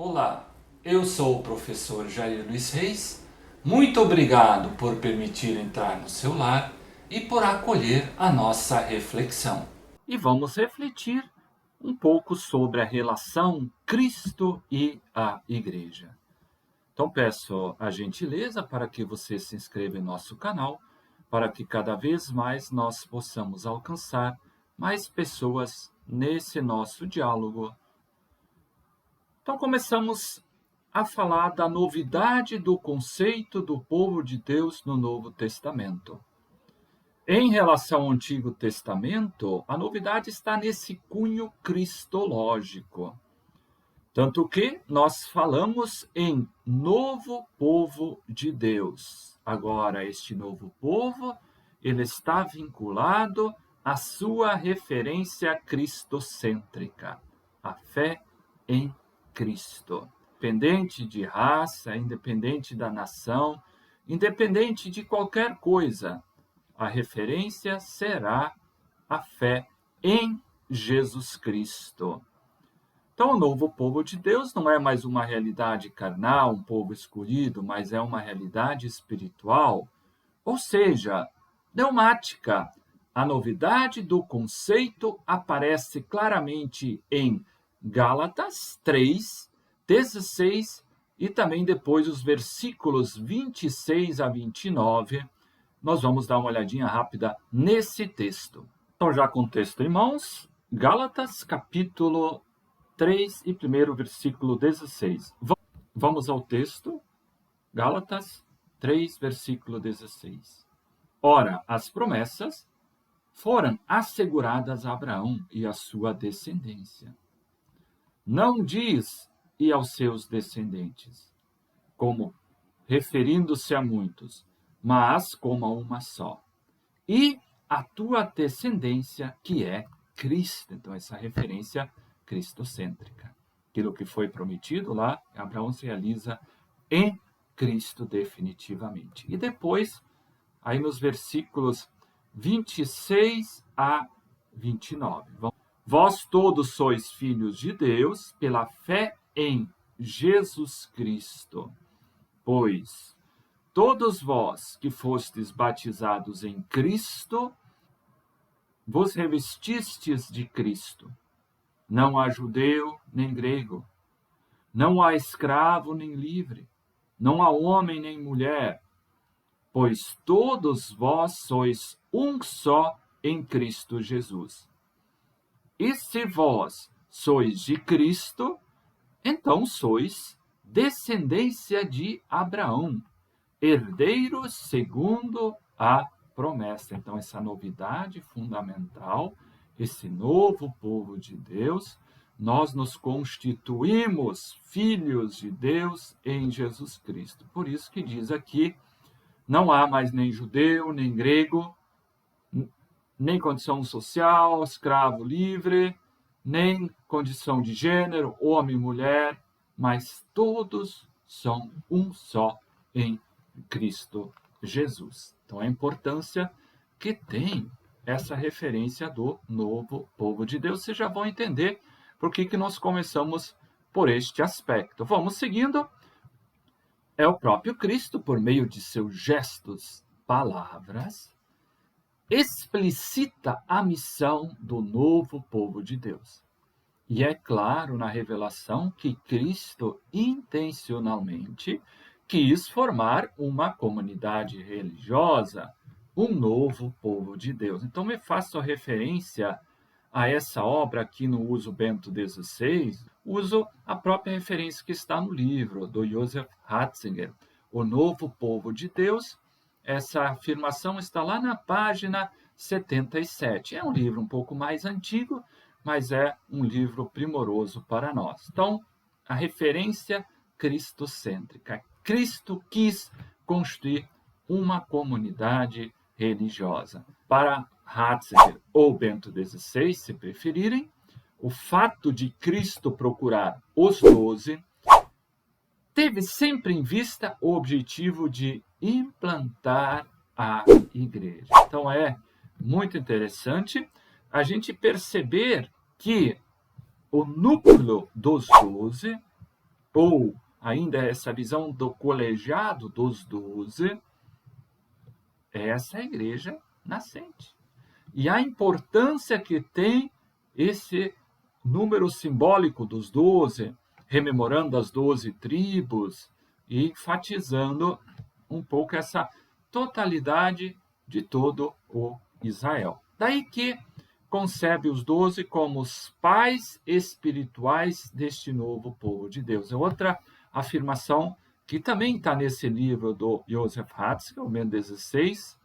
Olá, eu sou o professor Jair Luiz Reis. Muito obrigado por permitir entrar no seu lar e por acolher a nossa reflexão. E vamos refletir um pouco sobre a relação Cristo e a Igreja. Então peço a gentileza para que você se inscreva em nosso canal, para que cada vez mais nós possamos alcançar mais pessoas nesse nosso diálogo. Então começamos a falar da novidade do conceito do povo de Deus no Novo Testamento. Em relação ao Antigo Testamento, a novidade está nesse cunho cristológico. Tanto que nós falamos em novo povo de Deus. Agora, este novo povo, ele está vinculado à sua referência cristocêntrica, a fé em Cristo. Independente de raça, independente da nação, independente de qualquer coisa, a referência será a fé em Jesus Cristo. Então, o novo povo de Deus não é mais uma realidade carnal, um povo escolhido, mas é uma realidade espiritual, ou seja, pneumática. A novidade do conceito aparece claramente em Gálatas 3, 16 e também depois os versículos 26 a 29. Nós vamos dar uma olhadinha rápida nesse texto. Então, já com o texto em mãos, Gálatas capítulo 3 e primeiro versículo 16. Vamos ao texto, Gálatas 3, versículo 16. Ora, as promessas foram asseguradas a Abraão e à sua descendência. Não diz e aos seus descendentes, como referindo-se a muitos, mas como a uma só. E a tua descendência, que é Cristo. Então, essa referência cristocêntrica. Aquilo que foi prometido lá, Abraão se realiza em Cristo definitivamente. E depois, aí nos versículos 26 a 29. Vós todos sois filhos de Deus pela fé em Jesus Cristo. Pois todos vós que fostes batizados em Cristo, vos revestistes de Cristo. Não há judeu nem grego, não há escravo nem livre, não há homem nem mulher, pois todos vós sois um só em Cristo Jesus. E se vós sois de Cristo, então sois descendência de Abraão, herdeiros segundo a promessa. Então, essa novidade fundamental, esse novo povo de Deus, nós nos constituímos filhos de Deus em Jesus Cristo. Por isso que diz aqui, não há mais nem judeu, nem grego, nem condição social, escravo livre, nem condição de gênero, homem e mulher, mas todos são um só em Cristo Jesus. Então, a importância que tem essa referência do novo povo de Deus, vocês já vão entender por que nós começamos por este aspecto. Vamos seguindo. É o próprio Cristo, por meio de seus gestos, palavras, explicita a missão do novo povo de Deus. E é claro na revelação que Cristo intencionalmente quis formar uma comunidade religiosa, um novo povo de Deus. Então, me faço referência a essa obra aqui no uso Bento XVI, uso a própria referência que está no livro do Joseph Ratzinger, O Novo Povo de Deus. Essa afirmação está lá na página 77. É um livro um pouco mais antigo, mas é um livro primoroso para nós. Então, a referência cristocêntrica. Cristo quis construir uma comunidade religiosa. Para Ratzinger ou Bento XVI, se preferirem, o fato de Cristo procurar os 12 teve sempre em vista o objetivo de implantar a igreja. Então, é muito interessante a gente perceber que o núcleo dos 12 ou ainda essa visão do colegiado dos 12, essa é a igreja nascente. E a importância que tem esse número simbólico dos 12, rememorando as 12 tribos e enfatizando um pouco essa totalidade de todo o Israel. Daí que concebe os 12 como os pais espirituais deste novo povo de Deus. É outra afirmação que também está nesse livro do Joseph Hatzker, o Mendes 16,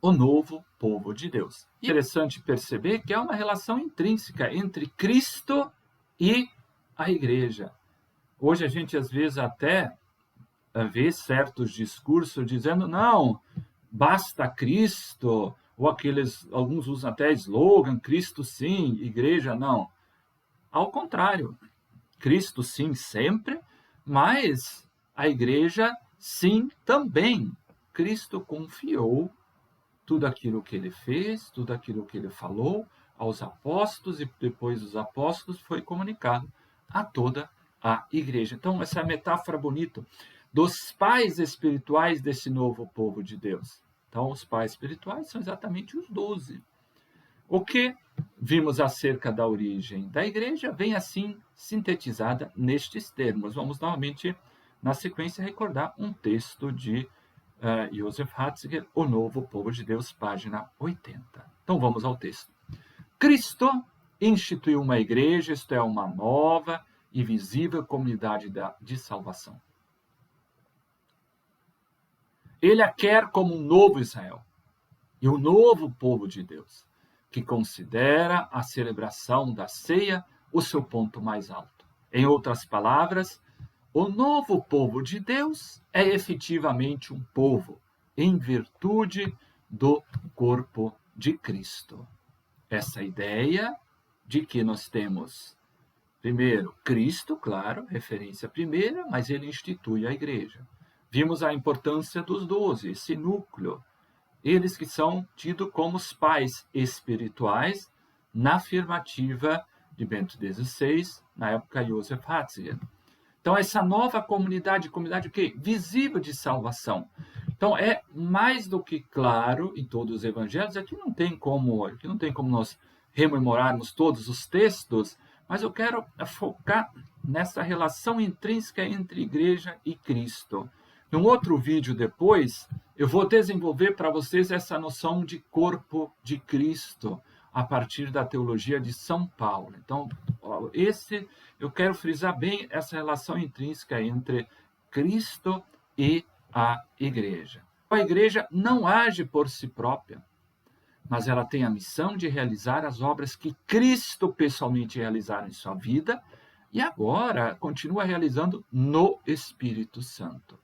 o novo povo de Deus. E é interessante perceber que há uma relação intrínseca entre Cristo e a igreja. Hoje a gente às vezes até vê certos discursos dizendo não, basta Cristo, ou alguns usam até slogan, Cristo sim, igreja não. Ao contrário, Cristo sim sempre, mas a igreja sim também. Cristo confiou tudo aquilo que ele fez, tudo aquilo que ele falou aos apóstolos, e depois dos apóstolos foi comunicado a toda a igreja. Então, essa metáfora bonita dos pais espirituais desse novo povo de Deus. Então, os pais espirituais são exatamente os 12. O que vimos acerca da origem da igreja vem assim sintetizada nestes termos. Vamos novamente, na sequência, recordar um texto de Joseph Hatzker, O Novo Povo de Deus, página 80. Então vamos ao texto. Cristo instituiu uma igreja, isto é, uma nova e visível comunidade de salvação. Ele a quer como um novo Israel e um novo povo de Deus, que considera a celebração da ceia o seu ponto mais alto. Em outras palavras, o novo povo de Deus é efetivamente um povo em virtude do corpo de Cristo. Essa ideia de que nós temos, primeiro, Cristo, claro, referência primeira, mas ele institui a igreja. Vimos a importância dos 12, esse núcleo. Eles que são tidos como os pais espirituais, na afirmativa de Bento XVI, na época Joseph Ratzinger. Então, essa nova comunidade o quê? Visível de salvação. Então, é mais do que claro em todos os evangelhos, aqui não tem como nós rememorarmos todos os textos, mas eu quero focar nessa relação intrínseca entre igreja e Cristo. Num outro vídeo depois, eu vou desenvolver para vocês essa noção de corpo de Cristo, a partir da teologia de São Paulo. Então, eu quero frisar bem essa relação intrínseca entre Cristo e a igreja. A igreja não age por si própria, mas ela tem a missão de realizar as obras que Cristo pessoalmente realizara em sua vida e agora continua realizando no Espírito Santo.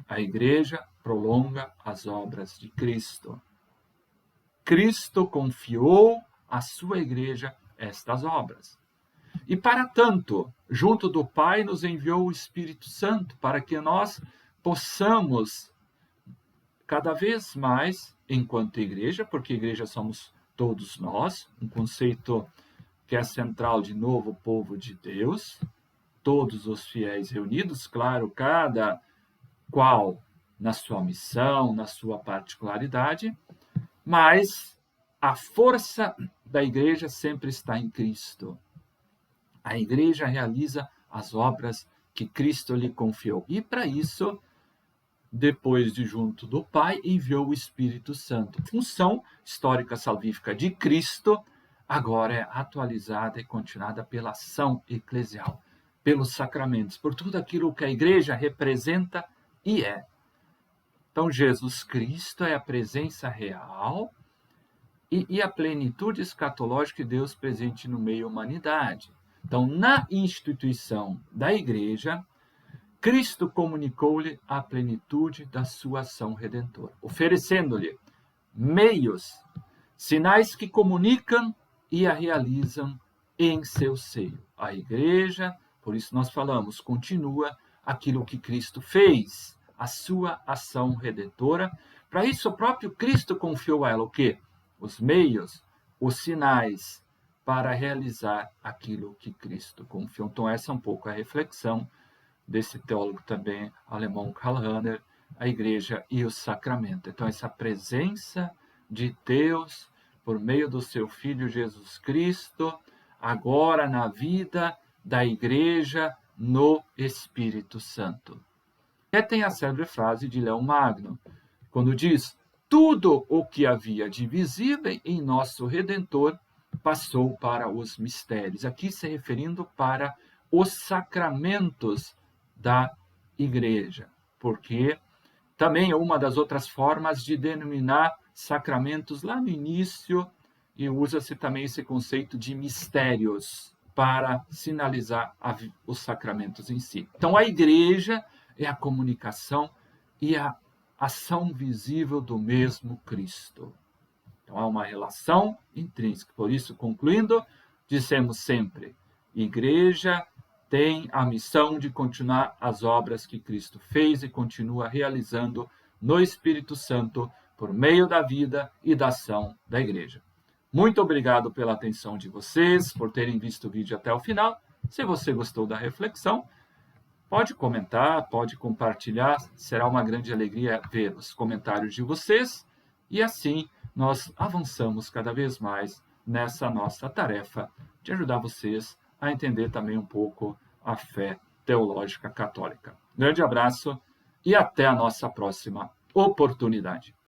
A igreja prolonga as obras de Cristo. Cristo confiou à sua igreja estas obras. E para tanto, junto do Pai, nos enviou o Espírito Santo para que nós possamos, cada vez mais, enquanto igreja, porque igreja somos todos nós, um conceito que é central de novo povo de Deus, todos os fiéis reunidos, claro, cada qual na sua missão, na sua particularidade, mas a força da igreja sempre está em Cristo. A igreja realiza as obras que Cristo lhe confiou. E para isso, depois de junto do Pai, enviou o Espírito Santo. A função histórica salvífica de Cristo agora é atualizada e continuada pela ação eclesial, pelos sacramentos, por tudo aquilo que a igreja representa e é. Então, Jesus Cristo é a presença real e a plenitude escatológica de Deus presente no meio da humanidade. Então, na instituição da igreja, Cristo comunicou-lhe a plenitude da sua ação redentora, oferecendo-lhe meios, sinais que comunicam e a realizam em seu seio. A igreja, por isso nós falamos, continua aquilo que Cristo fez, a sua ação redentora. Para isso, o próprio Cristo confiou a ela o quê? Os meios, os sinais para realizar aquilo que Cristo confiou. Então essa é um pouco a reflexão desse teólogo também alemão, Karl Rahner, a igreja e o sacramento. Então essa presença de Deus por meio do seu Filho Jesus Cristo, agora na vida da igreja no Espírito Santo. E tem a célebre frase de Leão Magno, quando diz: tudo o que havia de visível em nosso Redentor passou para os mistérios. Aqui se referindo para os sacramentos da igreja, porque também é uma das outras formas de denominar sacramentos lá no início, e usa-se também esse conceito de mistérios para sinalizar os sacramentos em si. Então a igreja é a comunicação e a ação visível do mesmo Cristo. Então há uma relação intrínseca. Por isso, concluindo, dissemos sempre: igreja tem a missão de continuar as obras que Cristo fez e continua realizando no Espírito Santo por meio da vida e da ação da igreja. Muito obrigado pela atenção de vocês, por terem visto o vídeo até o final. Se você gostou da reflexão, pode comentar, pode compartilhar. Será uma grande alegria ver os comentários de vocês. E assim nós avançamos cada vez mais nessa nossa tarefa de ajudar vocês a entender também um pouco a fé teológica católica. Grande abraço e até a nossa próxima oportunidade.